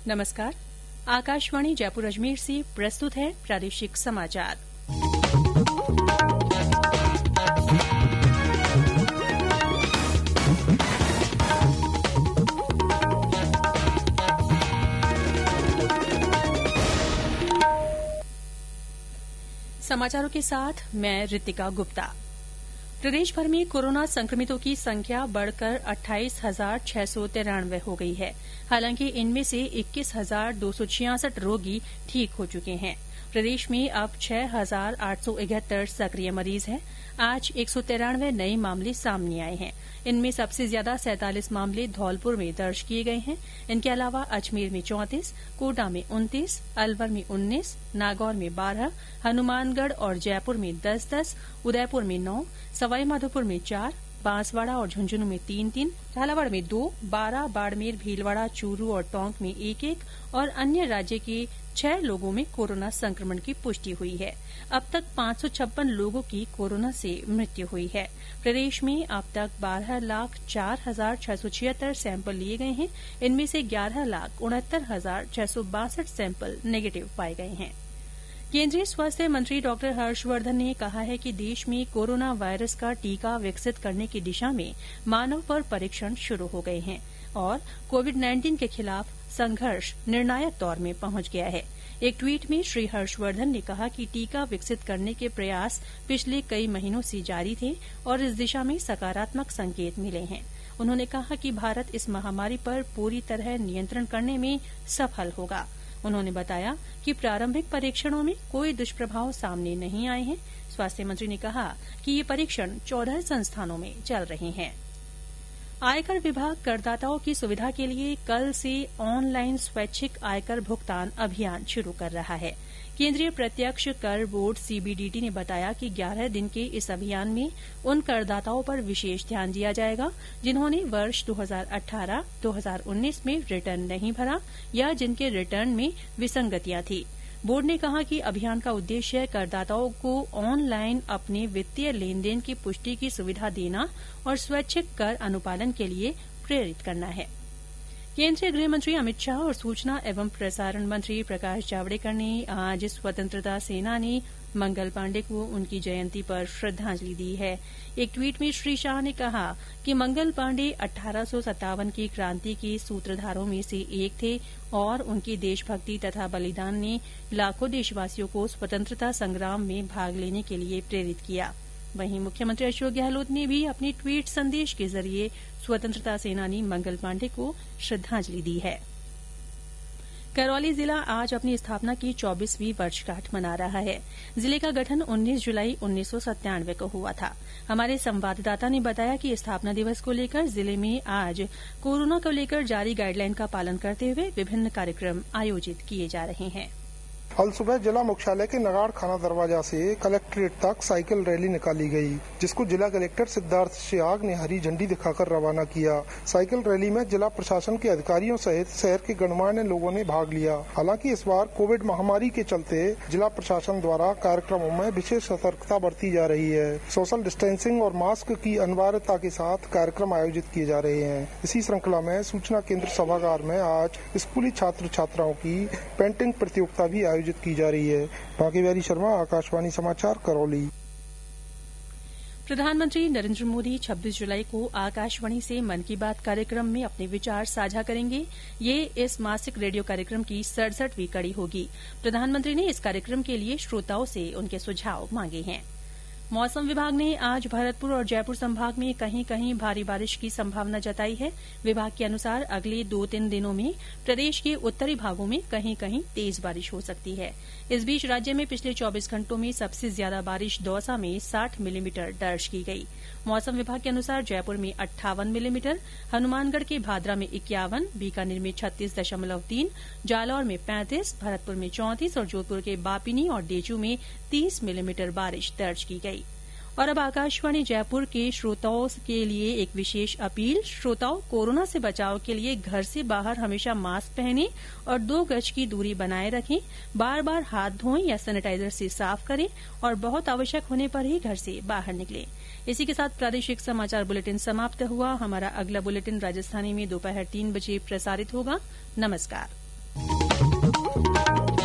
नमस्कार। आकाशवाणी जयपुर अजमेर से प्रस्तुत है प्रादेशिक समाचार। समाचारों के साथ मैं ऋतिका गुप्ता। प्रदेश भर में कोरोना संक्रमितों की संख्या बढ़कर 28,693 हो गई है। हालांकि इनमें से 21,266 रोगी ठीक हो चुके हैं। प्रदेश में अब 6,871 सक्रिय मरीज हैं। आज 193 नए मामले सामने आए हैं। इनमें सबसे ज्यादा 47 मामले धौलपुर में दर्ज किए गए हैं। इनके अलावा अजमेर में 34, कोटा में 29, अलवर में 19, नागौर में 12, हनुमानगढ़ और जयपुर में 10-10, उदयपुर में 9, सवाईमाधोपुर में 4, बांसवाड़ा और झुंझुनू में 3-3, झालावाड़ में 2, बारां, बाड़मेर, भीलवाड़ा, चूरू और टोंक में 1-1 और अन्य राज्य के 6 लोगों में कोरोना संक्रमण की पुष्टि हुई है। अब तक 556 लोगों की कोरोना से मृत्यु हुई है। प्रदेश में अब तक 12,04,676 सैंपल लिए गए हैं। इनमें से 11,69,662 सैंपल नेगेटिव पाए गए हैं। केंद्रीय स्वास्थ्य मंत्री डॉक्टर हर्षवर्धन ने कहा है कि देश में कोरोना वायरस का टीका विकसित करने की दिशा में मानव पर परीक्षण शुरू हो गए हैं और कोविड-19 के खिलाफ संघर्ष निर्णायक दौर में पहुंच गया है। एक ट्वीट में श्री हर्षवर्धन ने कहा कि टीका विकसित करने के प्रयास पिछले कई महीनों से जारी थे और इस दिशा में सकारात्मक संकेत मिले हैं। उन्होंने कहा कि भारत इस महामारी पर पूरी तरह नियंत्रण करने में सफल होगा। उन्होंने बताया कि प्रारंभिक परीक्षणों में कोई दुष्प्रभाव सामने नहीं आए हैं। स्वास्थ्य मंत्री ने कहा कि ये परीक्षण 14 संस्थानों में चल रहे हैं। आयकर विभाग करदाताओं की सुविधा के लिए कल से ऑनलाइन स्वैच्छिक आयकर भुगतान अभियान शुरू कर रहा है। केंद्रीय प्रत्यक्ष कर बोर्ड सीबीडीटी ने बताया कि 11 दिन के इस अभियान में उन करदाताओं पर विशेष ध्यान दिया जाएगा जिन्होंने वर्ष 2018-2019 में रिटर्न नहीं भरा या जिनके रिटर्न में विसंगतियां थी। बोर्ड ने कहा कि अभियान का उद्देश्य करदाताओं को ऑनलाइन अपने वित्तीय लेन देन की पुष्टि की सुविधा देना और स्वैच्छिक कर अनुपालन के लिए प्रेरित करना है। केंद्रीय गृह मंत्री अमित शाह और सूचना एवं प्रसारण मंत्री प्रकाश जावड़ेकर ने आज स्वतंत्रता सेनानी मंगल पांडे को उनकी जयंती पर श्रद्धांजलि दी है। एक ट्वीट में श्री शाह ने कहा कि मंगल पांडे 1857 की क्रांति के सूत्रधारों में से एक थे और उनकी देशभक्ति तथा बलिदान ने लाखों देशवासियों को स्वतंत्रता संग्राम में भाग लेने के लिए प्रेरित किया। वहीं मुख्यमंत्री अशोक गहलोत ने भी अपने ट्वीट संदेश के जरिए स्वतंत्रता सेनानी मंगल पांडे को श्रद्धांजलि दी है। करौली जिला आज अपनी स्थापना की 24वीं वर्षगांठ मना रहा है। जिले का गठन 19 जुलाई 1997 को हुआ था। हमारे संवाददाता ने बताया कि स्थापना दिवस को लेकर जिले में आज कोरोना को लेकर जारी गाइडलाइन का पालन करते हुए विभिन्न कार्यक्रम आयोजित किए जा रहे हैं। कल सुबह जिला मुख्यालय के नगाड़ खाना दरवाजा से कलेक्ट्रेट तक साइकिल रैली निकाली गई, जिसको जिला कलेक्टर सिद्धार्थ सियाग ने हरी झंडी दिखाकर रवाना किया। साइकिल रैली में जिला प्रशासन के अधिकारियों सहित शहर के गणमान्य लोगों ने भाग लिया। हालांकि इस बार कोविड महामारी के चलते जिला प्रशासन द्वारा कार्यक्रमों में विशेष सतर्कता बरती जा रही है। सोशल डिस्टेंसिंग और मास्क की अनिवार्यता के साथ कार्यक्रम आयोजित किए जा रहे हैं। इसी श्रृंखला में सूचना केंद्र सभागार में आज स्कूली छात्र छात्राओं की पेंटिंग प्रतियोगिता भी आयोजित की जा रही है। भाग्यवारी शर्मा, आकाशवाणी समाचार, करौली। प्रधानमंत्री नरेंद्र मोदी 26 जुलाई को आकाशवाणी से मन की बात कार्यक्रम में अपने विचार साझा करेंगे। ये इस मासिक रेडियो कार्यक्रम की 67वीं कड़ी होगी। प्रधानमंत्री ने इस कार्यक्रम के लिए श्रोताओं से उनके सुझाव मांगे हैं। मौसम विभाग ने आज भरतपुर और जयपुर संभाग में कहीं कहीं भारी बारिश की संभावना जताई है। विभाग के अनुसार अगले 2-3 दिनों में प्रदेश के उत्तरी भागों में कहीं कहीं तेज बारिश हो सकती है। इस बीच राज्य में पिछले 24 घंटों में सबसे ज्यादा बारिश दौसा में 60 मिलीमीटर दर्ज की गई। मौसम विभाग के अनुसार जयपुर में 58 मिलीमीटर, हनुमानगढ़ के भादरा में 51, बीकानेर में 36.3, जालौर में 35, भरतपुर में 34 और जोधपुर के बापिनी और डेचू में 30 मिलीमीटर बारिश दर्ज की गई। और अब आकाशवाणी जयपुर के श्रोताओं के लिए एक विशेष अपील। श्रोताओं, कोरोना से बचाव के लिए घर से बाहर हमेशा मास्क पहनें और 2 गज की दूरी बनाए रखें। बार बार हाथ धोएं या सैनिटाइजर से साफ करें और बहुत आवश्यक होने पर ही घर से बाहर निकलें। इसी के साथ प्रादेशिक समाचार बुलेटिन समाप्त हुआ। हमारा अगला बुलेटिन राजस्थानी में दोपहर 3 बजे प्रसारित होगा। नमस्कार। है।